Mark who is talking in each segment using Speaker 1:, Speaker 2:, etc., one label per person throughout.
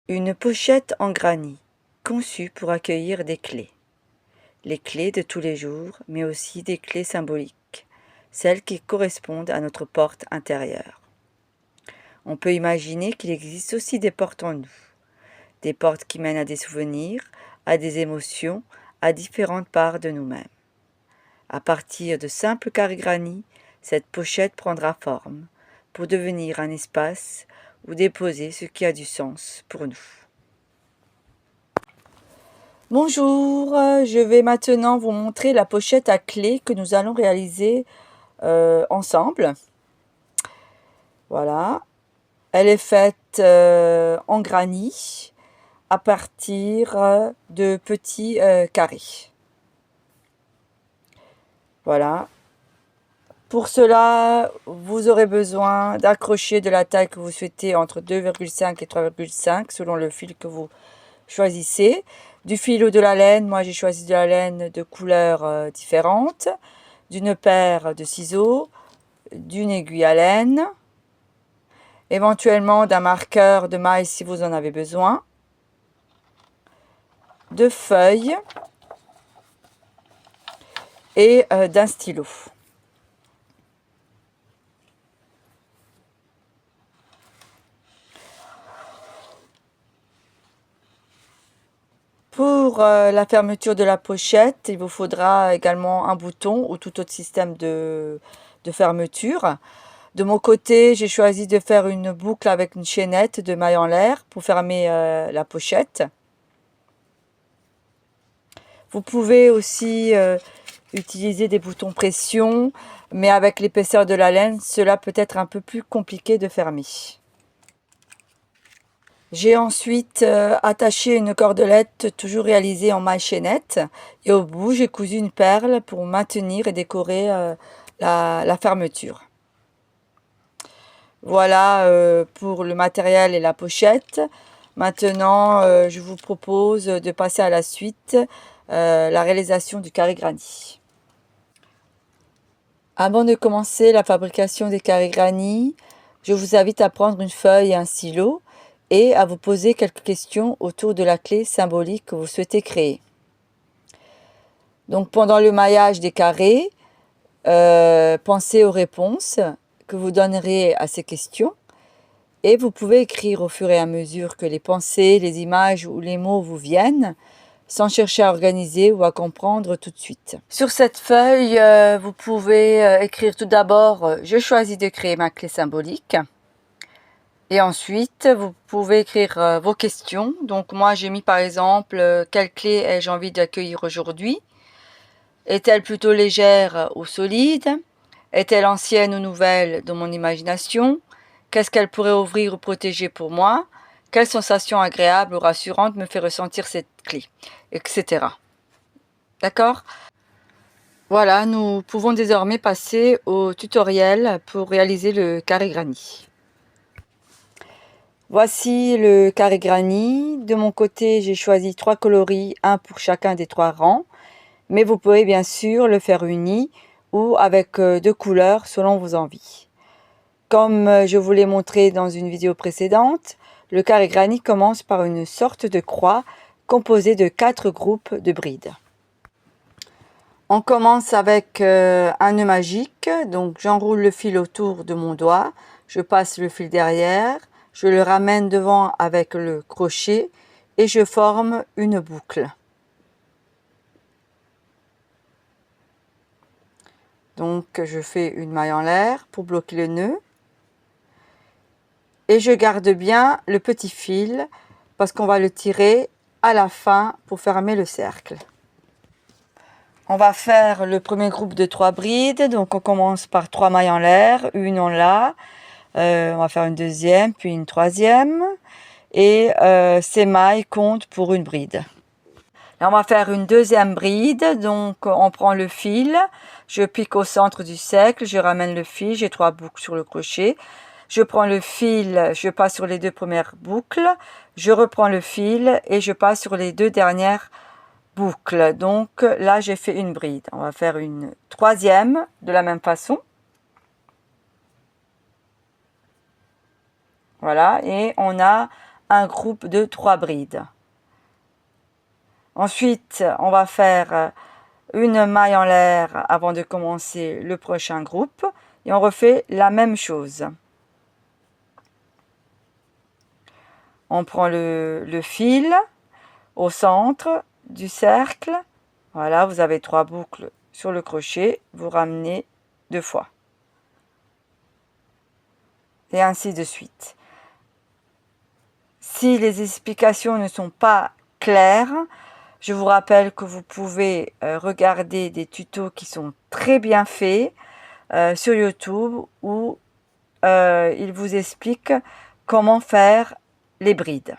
Speaker 1: Une pochette en granit, conçue pour accueillir des clés. Les clés de tous les jours, mais aussi des clés symboliques, celles qui correspondent à notre porte intérieure. On peut imaginer qu'il existe aussi des portes en nous, des portes qui mènent à des souvenirs, à des émotions, à différentes parts de nous-mêmes. À partir de simples carrés granit, cette pochette prendra forme pour devenir un espace où déposer ce qui a du sens pour nous. Bonjour, je vais maintenant vous montrer la pochette à clés que nous allons réaliser ensemble. Voilà, elle est faite en granit à partir de petits carrés. Voilà. Pour cela, vous aurez besoin d'accrocher de la taille que vous souhaitez entre 2,5 et 3,5 selon le fil que vous choisissez. Du fil ou de la laine, moi j'ai choisi de la laine de couleurs différentes, d'une paire de ciseaux, d'une aiguille à laine, éventuellement d'un marqueur de maille si vous en avez besoin, de feuilles et d'un stylo. Pour la fermeture de la pochette, il vous faudra également un bouton ou tout autre système de fermeture. De mon côté, j'ai choisi de faire une boucle avec une chaînette de maille en l'air pour fermer la pochette. Vous pouvez aussi utiliser des boutons pression, mais avec l'épaisseur de la laine, cela peut être un peu plus compliqué de fermer. J'ai ensuite attaché une cordelette toujours réalisée en maille chaînette et au bout j'ai cousu une perle pour maintenir et décorer la fermeture. Voilà pour le matériel et la pochette. Maintenant je vous propose de passer à la suite, la réalisation du carré granit. Avant de commencer la fabrication des carrés granit, je vous invite à prendre une feuille et un stylo et à vous poser quelques questions autour de la clé symbolique que vous souhaitez créer. Donc pendant le maillage des carrés, pensez aux réponses que vous donnerez à ces questions et vous pouvez écrire au fur et à mesure que les pensées, les images ou les mots vous viennent, sans chercher à organiser ou à comprendre tout de suite. Sur cette feuille, vous pouvez écrire tout d'abord « Je choisis de créer ma clé symbolique ». Et ensuite, vous pouvez écrire vos questions. Donc moi, j'ai mis par exemple « Quelle clé ai-je envie d'accueillir aujourd'hui ? Est-elle plutôt légère ou solide ? Est-elle ancienne ou nouvelle dans mon imagination ? Qu'est-ce qu'elle pourrait ouvrir ou protéger pour moi ? Quelle sensation agréable ou rassurante me fait ressentir cette clé ? Etc. D'accord ? Voilà, nous pouvons désormais passer au tutoriel pour réaliser le carré granit. Voici le carré granit. De mon côté, j'ai choisi 3 coloris, un pour chacun des 3 rangs. Mais vous pouvez bien sûr le faire uni ou avec 2 couleurs selon vos envies. Comme je vous l'ai montré dans une vidéo précédente, le carré granit commence par une sorte de croix composée de 4 groupes de brides. On commence avec un nœud magique, donc j'enroule le fil autour de mon doigt, je passe le fil derrière, je le ramène devant avec le crochet et je forme une boucle. Donc je fais une maille en l'air pour bloquer le nœud et je garde bien le petit fil parce qu'on va le tirer à la fin pour fermer le cercle. On va faire le premier groupe de 3 brides, donc on commence par 3 mailles en l'air, une en là, on va faire une deuxième, puis une troisième, et ces mailles comptent pour une bride. Là, on va faire une deuxième bride, donc on prend le fil, je pique au centre du cercle, je ramène le fil, j'ai 3 boucles sur le crochet, je prends le fil, je passe sur les 2 premières boucles, je reprends le fil et je passe sur les 2 dernières boucles. Donc là j'ai fait une bride. On va faire une troisième de la même façon. Voilà, et on a un groupe de 3 brides. Ensuite, on va faire une maille en l'air avant de commencer le prochain groupe et on refait la même chose. On prend le fil au centre du cercle. Voilà, vous avez 3 boucles sur le crochet, vous ramenez 2 fois. Et ainsi de suite. Si les explications ne sont pas claires, je vous rappelle que vous pouvez regarder des tutos qui sont très bien faits sur YouTube où ils vous expliquent comment faire les brides.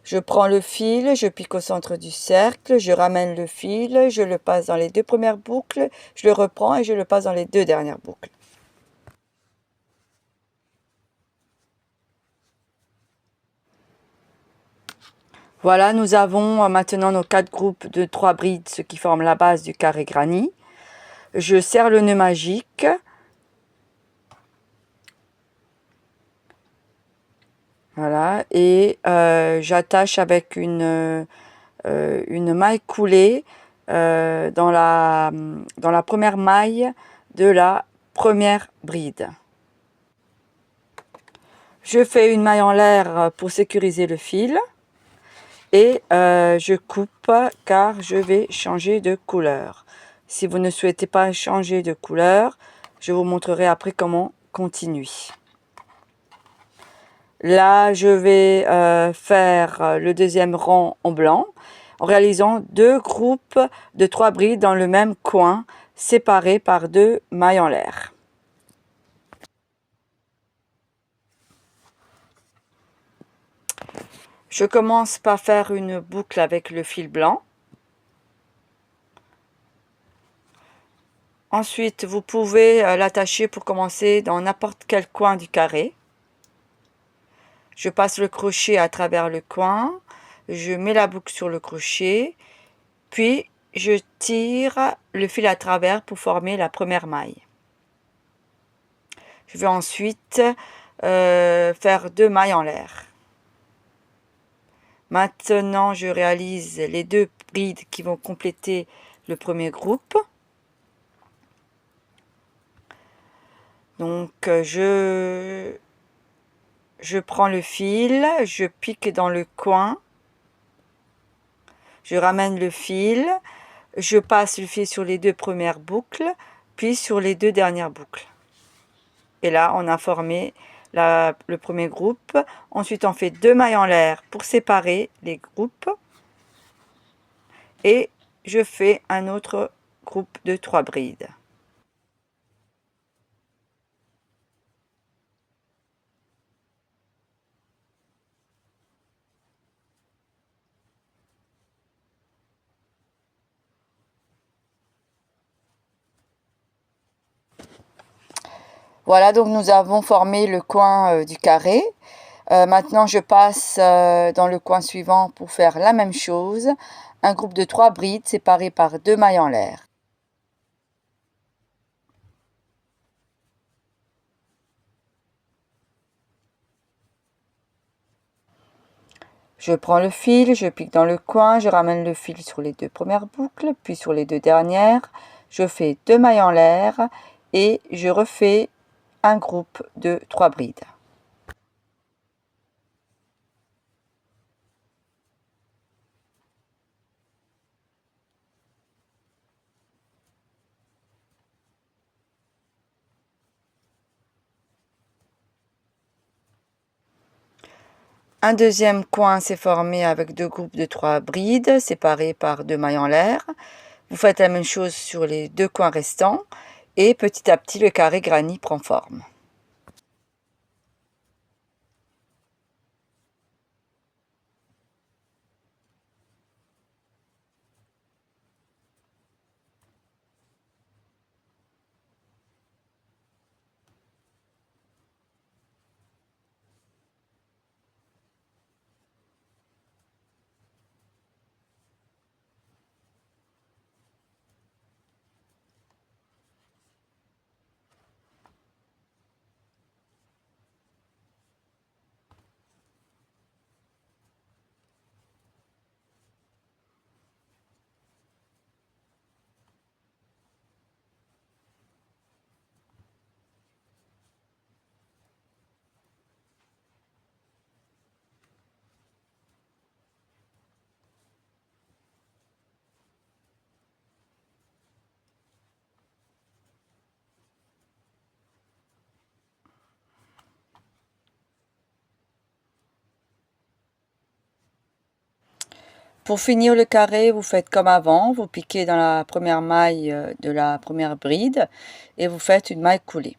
Speaker 1: Je prends le fil, je pique au centre du cercle, je ramène le fil, je le passe dans les 2 premières boucles, je le reprends et je le passe dans les 2 dernières boucles. Voilà, nous avons maintenant nos 4 groupes de 3 brides, ce qui forme la base du carré granny. Je serre le nœud magique. Voilà, et j'attache avec une maille coulée dans la première maille de la première bride. Je fais une maille en l'air pour sécuriser le fil et je coupe car je vais changer de couleur. Si vous ne souhaitez pas changer de couleur, je vous montrerai après comment continuer. Là, je vais faire le deuxième rang en blanc en réalisant 2 groupes de 3 brides dans le même coin, séparés par 2 mailles en l'air. Je commence par faire une boucle avec le fil blanc. Ensuite, vous pouvez l'attacher pour commencer dans n'importe quel coin du carré. Je passe le crochet à travers le coin, je mets la boucle sur le crochet, puis je tire le fil à travers pour former la première maille. Je vais ensuite faire 2 mailles en l'air. Maintenant, je réalise les 2 brides qui vont compléter le premier groupe. Donc, je prends le fil, je pique dans le coin, je ramène le fil, je passe le fil sur les 2 premières boucles, puis sur les 2 dernières boucles. Et là, on a formé le premier groupe. Ensuite, on fait 2 mailles en l'air pour séparer les groupes. Et je fais un autre groupe de 3 brides. Voilà, donc nous avons formé le coin du carré. Maintenant, je passe dans le coin suivant pour faire la même chose. Un groupe de 3 brides séparés par 2 mailles en l'air. Je prends le fil, je pique dans le coin, je ramène le fil sur les 2 premières boucles, puis sur les 2 dernières. Je fais 2 mailles en l'air et je refais un groupe de 3 brides. Un deuxième coin s'est formé avec 2 groupes de 3 brides séparés par 2 mailles en l'air. Vous faites la même chose sur les 2 coins restants et petit à petit le carré granny prend forme. Pour finir le carré, vous faites comme avant, vous piquez dans la première maille de la première bride et vous faites une maille coulée.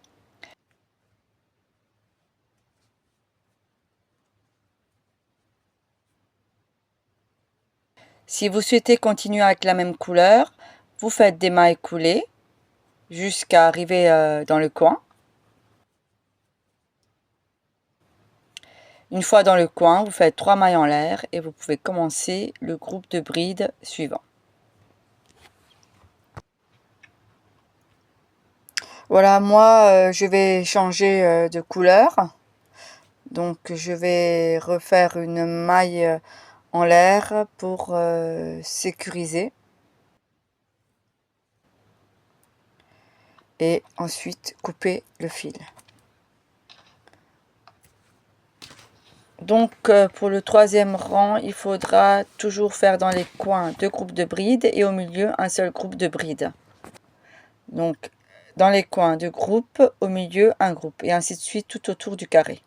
Speaker 1: Si vous souhaitez continuer avec la même couleur, vous faites des mailles coulées jusqu'à arriver dans le coin. Une fois dans le coin, vous faites 3 mailles en l'air et vous pouvez commencer le groupe de brides suivant. Voilà, moi je vais changer de couleur. Donc je vais refaire une maille en l'air pour sécuriser. Et ensuite couper le fil. Donc pour le troisième rang, il faudra toujours faire dans les coins 2 groupes de brides et au milieu un seul groupe de brides. Donc dans les coins 2 groupes, au milieu un groupe et ainsi de suite tout autour du carré.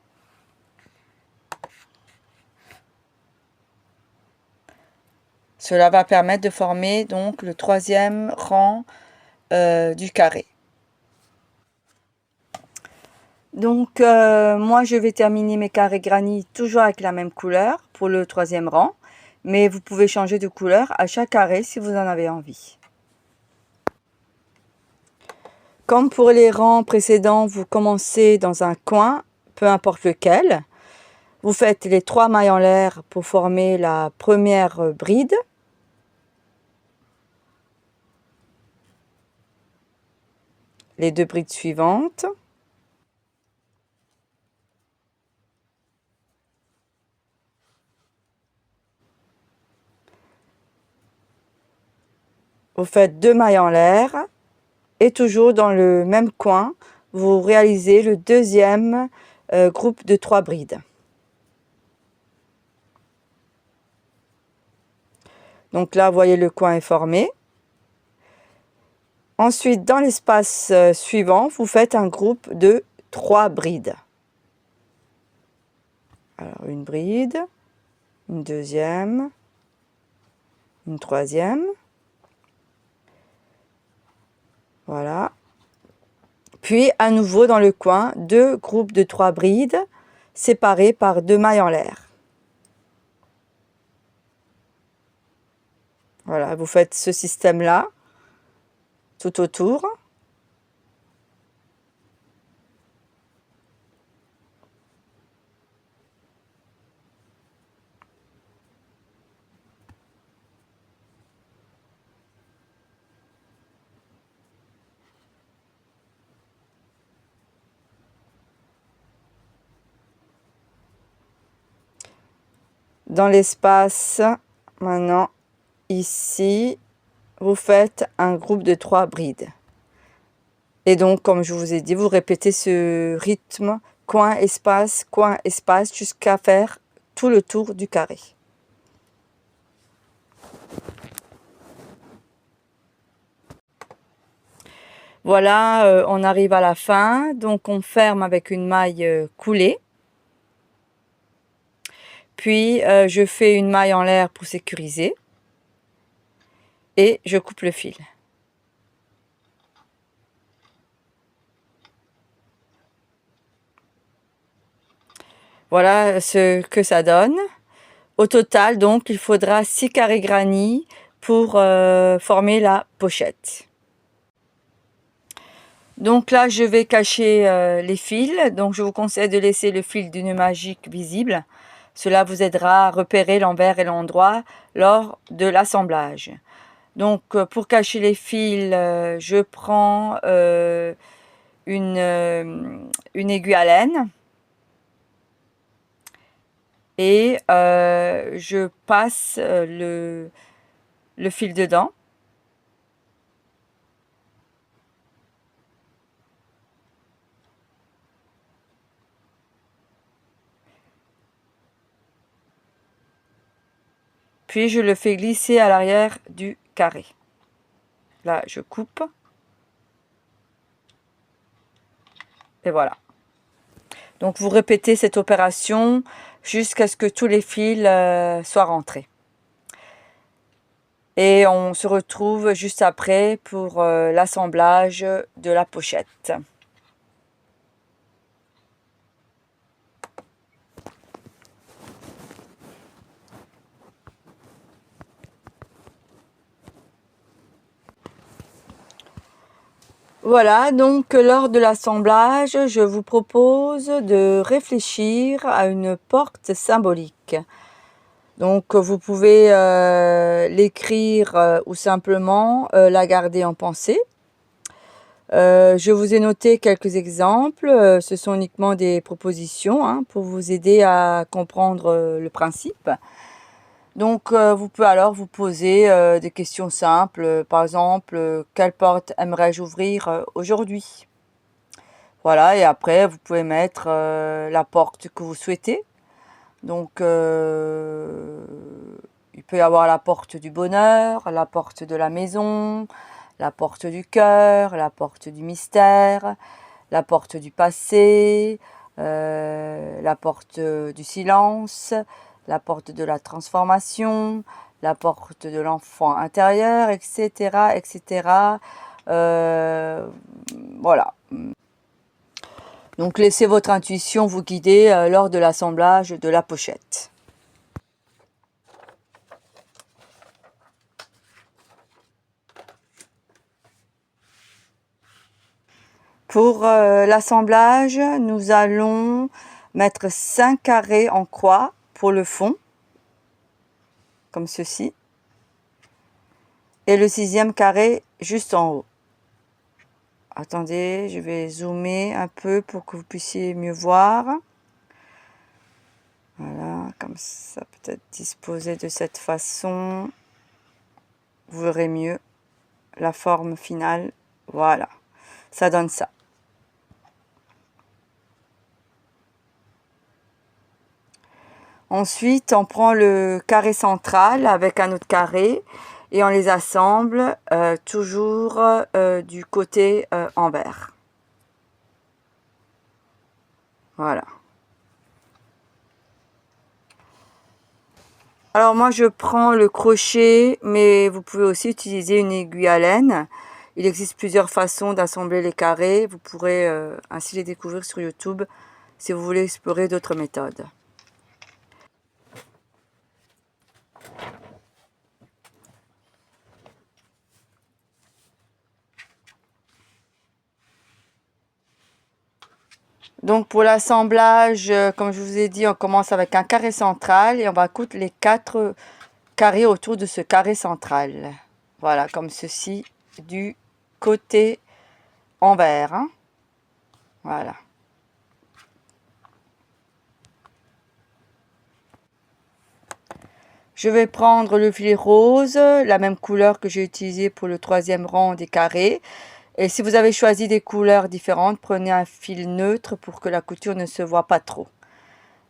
Speaker 1: Cela va permettre de former donc le troisième rang du carré. Donc moi je vais terminer mes carrés granit toujours avec la même couleur pour le troisième rang, mais vous pouvez changer de couleur à chaque carré si vous en avez envie. Comme pour les rangs précédents, vous commencez dans un coin, peu importe lequel. Vous faites les 3 mailles en l'air pour former la première bride. Les 2 brides suivantes. Vous faites 2 mailles en l'air et toujours dans le même coin, vous réalisez le deuxième groupe de 3 brides. Donc là, vous voyez, le coin est formé. Ensuite, dans l'espace suivant, vous faites un groupe de 3 brides. Alors, une bride, une deuxième, une troisième. Voilà. Puis, à nouveau, dans le coin, 2 groupes de 3 brides séparés par 2 mailles en l'air. Voilà, vous faites ce système-là tout autour. Dans l'espace, maintenant, ici, vous faites un groupe de 3 brides. Et donc, comme je vous ai dit, vous répétez ce rythme coin, espace, jusqu'à faire tout le tour du carré. Voilà, on arrive à la fin. Donc, on ferme avec une maille coulée. Puis, je fais une maille en l'air pour sécuriser. Et je coupe le fil. Voilà ce que ça donne. Au total, donc, il faudra 6 carrés granit pour former la pochette. Donc là, je vais cacher les fils. Donc, je vous conseille de laisser le fil du nœud magique visible. Cela vous aidera à repérer l'envers et l'endroit lors de l'assemblage. Donc, pour cacher les fils, je prends une aiguille à laine. Et je passe le fil dedans. Puis je le fais glisser à l'arrière du carré. Là, je coupe. Et voilà. Donc vous répétez cette opération jusqu'à ce que tous les fils soient rentrés. Et on se retrouve juste après pour l'assemblage de la pochette. Voilà, donc lors de l'assemblage, je vous propose de réfléchir à une porte symbolique. Donc vous pouvez l'écrire ou simplement la garder en pensée. Je vous ai noté quelques exemples, ce sont uniquement des propositions hein, pour vous aider à comprendre le principe. Donc vous pouvez alors vous poser des questions simples, par exemple, quelle porte aimerais-je ouvrir aujourd'hui? Voilà, et après vous pouvez mettre la porte que vous souhaitez. Donc il peut y avoir la porte du bonheur, la porte de la maison, la porte du cœur, la porte du mystère, la porte du passé, la porte du silence, la porte de la transformation, la porte de l'enfant intérieur, etc., etc. Voilà. Donc laissez votre intuition vous guider lors de l'assemblage de la pochette. Pour l'assemblage, nous allons mettre 5 carrés en croix pour le fond, comme ceci, et le 6e carré juste en haut. Attendez, je vais zoomer un peu pour que vous puissiez mieux voir. Voilà, comme ça peut être disposé de cette façon. Vous verrez mieux la forme finale. Voilà, ça donne ça. Ensuite, on prend le carré central avec un autre carré et on les assemble toujours du côté envers. Voilà. Alors moi je prends le crochet, mais vous pouvez aussi utiliser une aiguille à laine. Il existe plusieurs façons d'assembler les carrés. Vous pourrez ainsi les découvrir sur YouTube si vous voulez explorer d'autres méthodes. Donc pour l'assemblage, comme je vous ai dit, on commence avec un carré central et on va coudre les 4 carrés autour de ce carré central. Voilà, comme ceci, du côté envers. Hein. Voilà. Je vais prendre le fil rose, la même couleur que j'ai utilisée pour le 3e rang des carrés. Et si vous avez choisi des couleurs différentes, prenez un fil neutre pour que la couture ne se voit pas trop.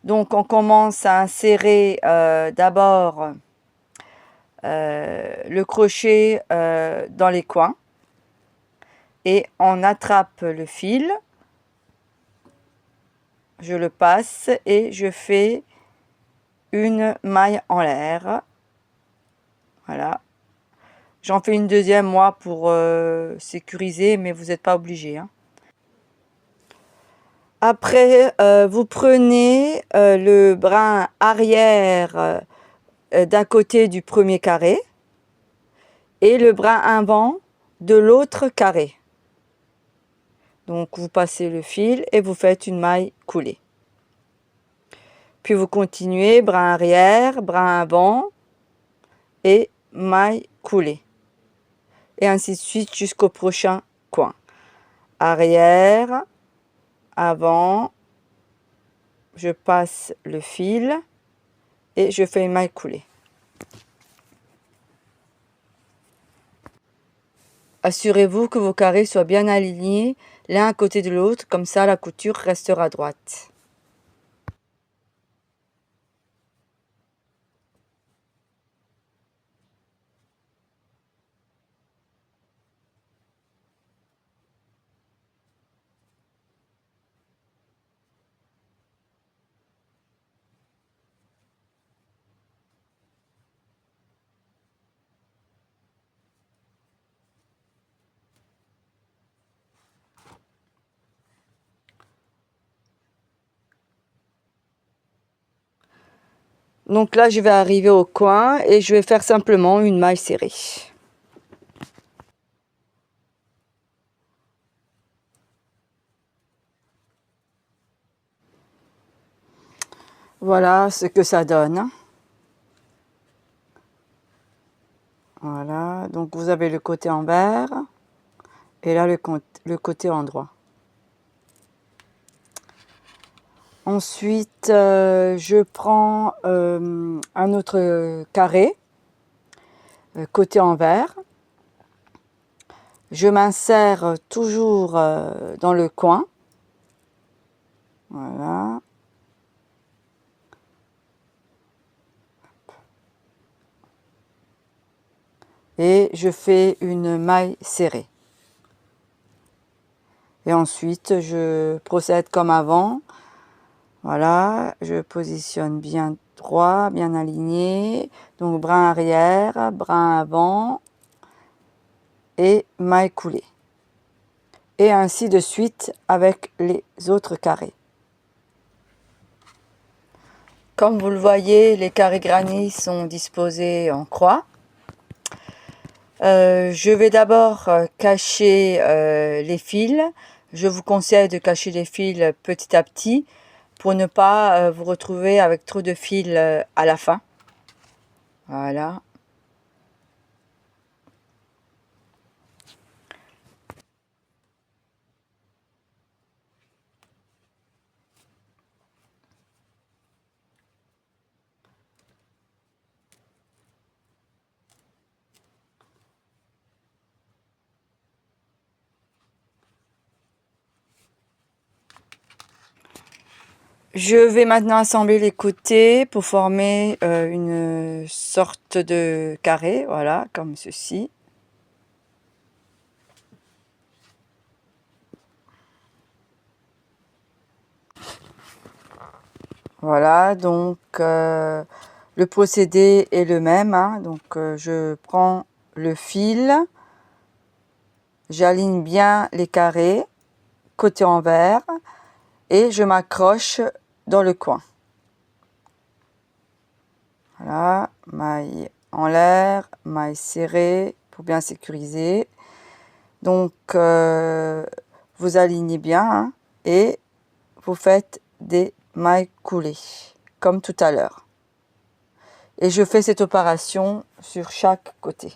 Speaker 1: Donc on commence à insérer d'abord le crochet dans les coins. Et on attrape le fil. Je le passe et je fais une maille en l'air. Voilà. J'en fais une deuxième, moi, pour sécuriser, mais vous n'êtes pas obligé. Hein. Après, vous prenez le brin arrière d'un côté du premier carré et le brin avant de l'autre carré. Donc, vous passez le fil et vous faites une maille coulée. Puis, vous continuez, brin arrière, brin avant et maille coulée. Et ainsi de suite jusqu'au prochain coin. Arrière, avant, je passe le fil et je fais une maille coulée. Assurez-vous que vos carrés soient bien alignés l'un à côté de l'autre, comme ça la couture restera droite. Donc là, je vais arriver au coin et je vais faire simplement une maille serrée. Voilà ce que ça donne. Voilà, donc vous avez le côté envers et là le côté endroit. Ensuite, je prends un autre carré, côté envers. Je m'insère toujours dans le coin. Voilà. Et je fais une maille serrée. Et ensuite, je procède comme avant. Voilà, je positionne bien droit, bien aligné. Donc, brin arrière, brin avant et maille coulée. Et ainsi de suite avec les autres carrés. Comme vous le voyez, les carrés granit sont disposés en croix. Je vais d'abord cacher les fils. Je vous conseille de cacher les fils petit à petit pour ne pas vous retrouver avec trop de fils à la fin. Voilà. Je vais maintenant assembler les côtés pour former une sorte de carré, voilà, comme ceci. Voilà, donc le procédé est le même, hein, donc je prends le fil, j'aligne bien les carrés, côté envers, et je m'accroche dans le coin. Voilà, maille en l'air, maille serrée pour bien sécuriser. Donc vous alignez bien hein, et vous faites des mailles coulées comme tout à l'heure. Et je fais cette opération sur chaque côté.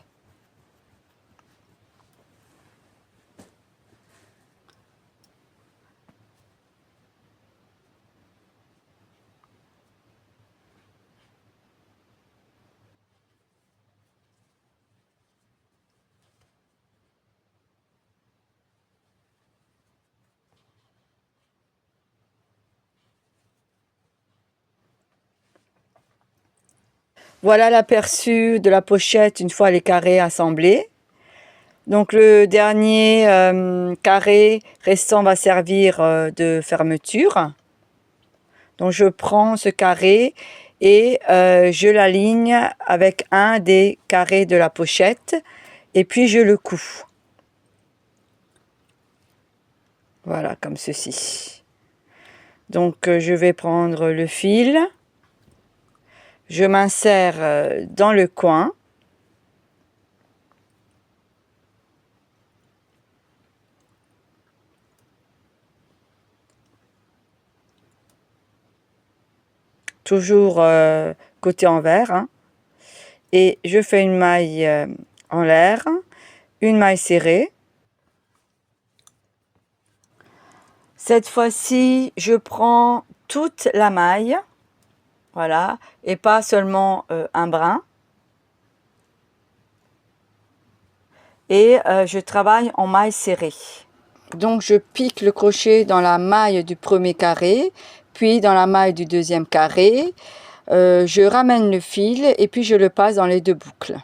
Speaker 1: Voilà l'aperçu de la pochette une fois les carrés assemblés. Donc le dernier carré restant va servir de fermeture. Donc je prends ce carré et je l'aligne avec un des carrés de la pochette et puis je le couds. Voilà, comme ceci. Donc je vais prendre le fil, je m'insère dans le coin. Toujours côté envers. Hein, et je fais une maille en l'air, une maille serrée. Cette fois-ci, je prends toute la maille, voilà, et pas seulement un brin. Et je travaille en maille serrée. Donc je pique le crochet dans la maille du premier carré, puis dans la maille du deuxième carré. Je ramène le fil et puis je le passe dans les deux boucles.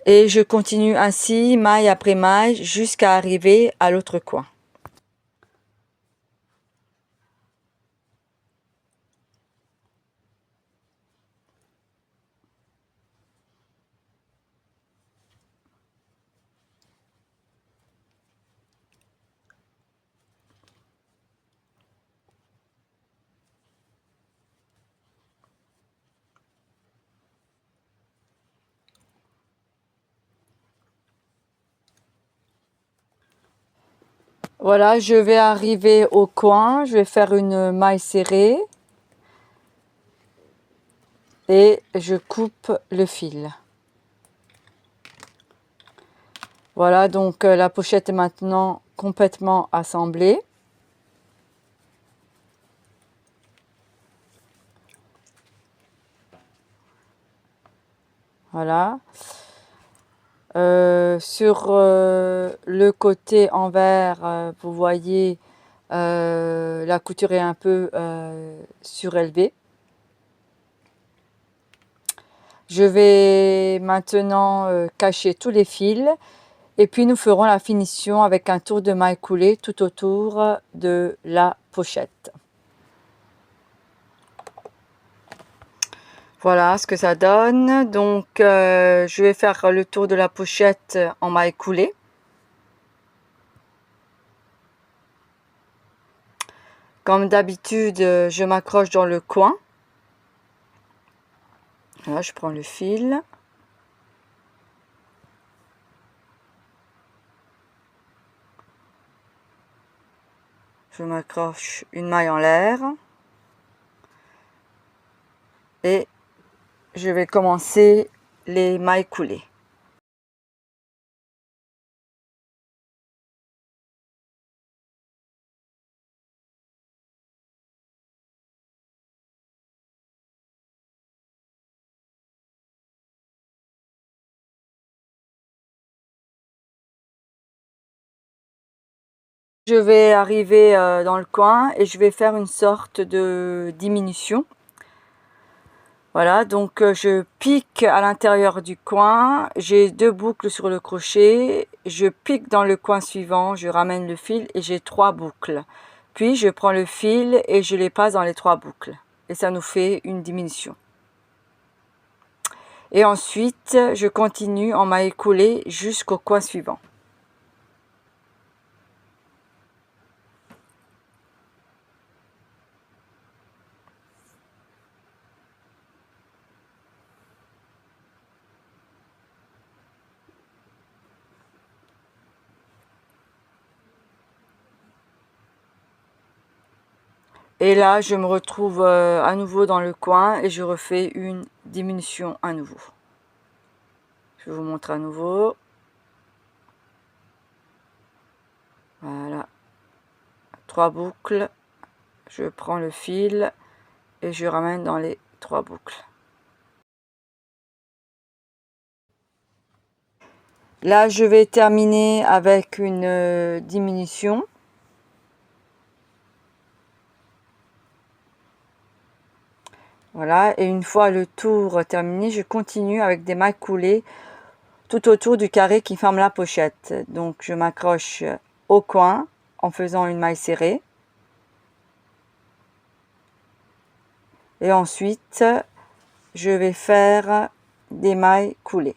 Speaker 1: Et je continue ainsi, maille après maille, jusqu'à arriver à l'autre coin. Voilà, je vais arriver au coin, je vais faire une maille serrée et je coupe le fil. Voilà, donc la pochette est maintenant complètement assemblée. Voilà. Sur le côté envers, vous voyez, la couture est un peu surélevée. Je vais maintenant cacher tous les fils et puis nous ferons la finition avec un tour de maille coulée tout autour de la pochette. Voilà ce que ça donne. Donc je vais faire le tour de la pochette en maille coulée. Comme d'habitude, je m'accroche dans le coin. Là, je prends le fil. Je m'accroche une maille en l'air. Et je vais commencer les mailles coulées. Je vais arriver dans le coin et je vais faire une sorte de diminution. Voilà, donc je pique à l'intérieur du coin, j'ai 2 boucles sur le crochet, je pique dans le coin suivant, je ramène le fil et j'ai 3 boucles. Puis je prends le fil et je les passe dans les 3 boucles. Et ça nous fait une diminution. Et ensuite, je continue en maille coulée jusqu'au coin suivant. Et là, je me retrouve à nouveau dans le coin et je refais une diminution à nouveau. Je vous montre à nouveau. Voilà. 3 boucles. Je prends le fil et je ramène dans les 3 boucles. Là, je vais terminer avec une diminution. Voilà, et une fois le tour terminé, je continue avec des mailles coulées tout autour du carré qui forme la pochette. Donc je m'accroche au coin en faisant une maille serrée. Et ensuite, je vais faire des mailles coulées.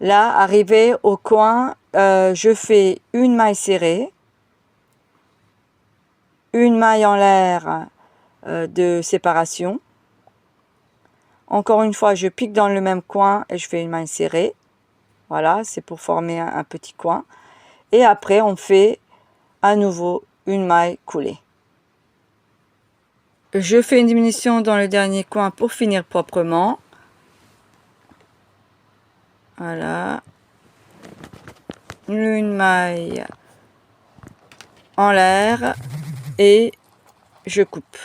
Speaker 1: Là, arrivé au coin, je fais une maille serrée, une maille en l'air de séparation. Encore une fois, je pique dans le même coin et je fais une maille serrée. Voilà, c'est pour former un petit coin. Et après, on fait à nouveau une maille coulée. Je fais une diminution dans le dernier coin pour finir proprement. Voilà. Une maille en l'air et je coupe.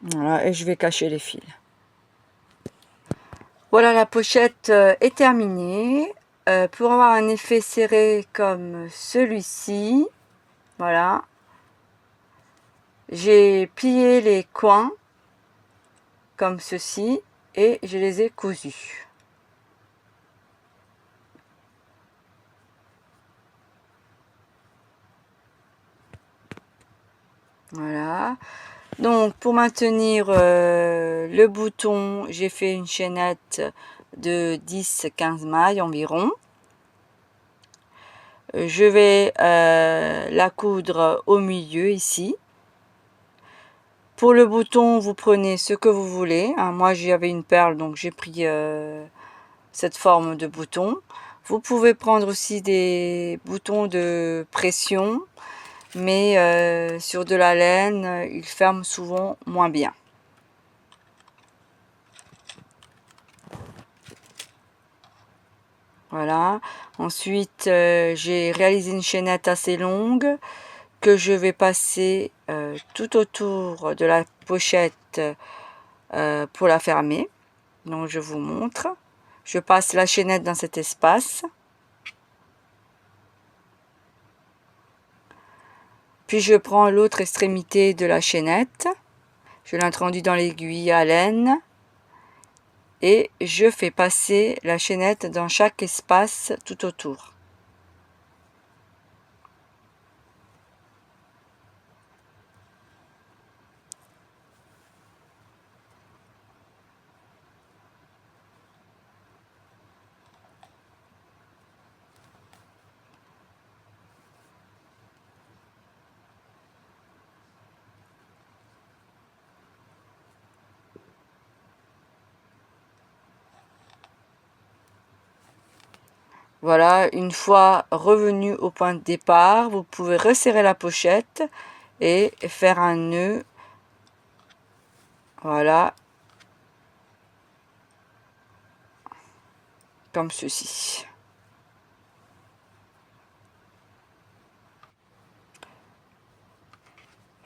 Speaker 1: Voilà, et je vais cacher les fils. Voilà, la pochette est terminée. Pour avoir un effet serré comme celui-ci, voilà, j'ai plié les coins comme ceci et je les ai cousus. Voilà. Donc pour maintenir le bouton, j'ai fait une chaînette de 10-15 mailles environ. Je vais la coudre au milieu ici. Pour le bouton, vous prenez ce que vous voulez. Moi, j'avais une perle, donc j'ai pris cette forme de bouton. Vous pouvez prendre aussi des boutons de pression, mais sur de la laine, ils ferment souvent moins bien. Voilà. Ensuite, j'ai réalisé une chaînette assez longue que je vais passer tout autour de la pochette pour la fermer. Donc je vous montre. Je passe la chaînette dans cet espace. Puis je prends l'autre extrémité de la chaînette. Je l'introduis dans l'aiguille à laine. Et je fais passer la chaînette dans chaque espace tout autour. Voilà, une fois revenu au point de départ, vous pouvez resserrer la pochette et faire un nœud. Voilà, comme ceci.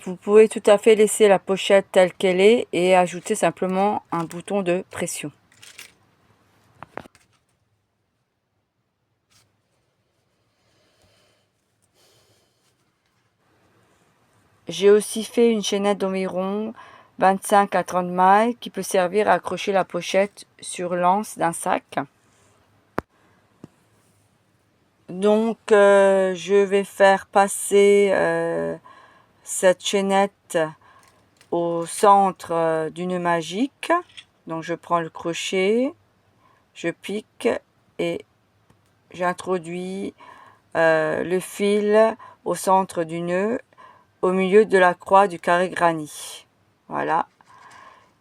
Speaker 1: Vous pouvez tout à fait laisser la pochette telle qu'elle est et ajouter simplement un bouton de pression. J'ai aussi fait une chaînette d'environ 25 à 30 mailles qui peut servir à accrocher la pochette sur l'anse d'un sac. Donc je vais faire passer cette chaînette au centre du nœud magique. Donc je prends le crochet, je pique et j'introduis le fil au centre du nœud, au milieu de la croix du carré granit. Voilà.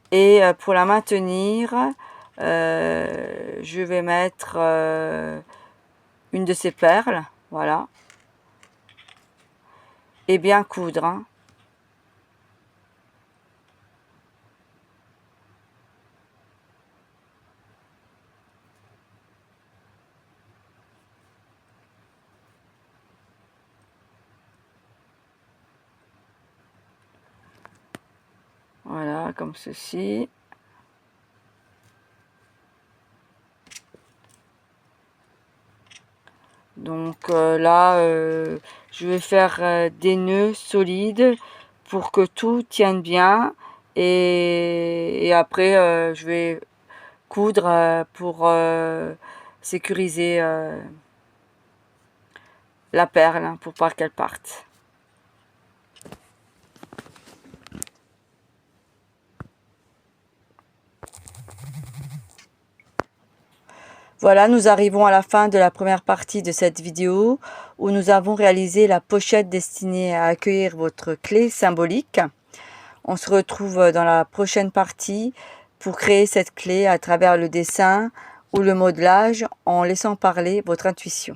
Speaker 1: Et pour la maintenir, je vais mettre une de ces perles, voilà, et bien coudre. Hein. Voilà, comme ceci. Donc là, je vais faire des nœuds solides pour que tout tienne bien. Et après, je vais coudre pour sécuriser la perle, hein, pour pas qu'elle parte. Voilà, nous arrivons à la fin de la première partie de cette vidéo où nous avons réalisé la pochette destinée à accueillir votre clé symbolique. On se retrouve dans la prochaine partie pour créer cette clé à travers le dessin ou le modelage en laissant parler votre intuition.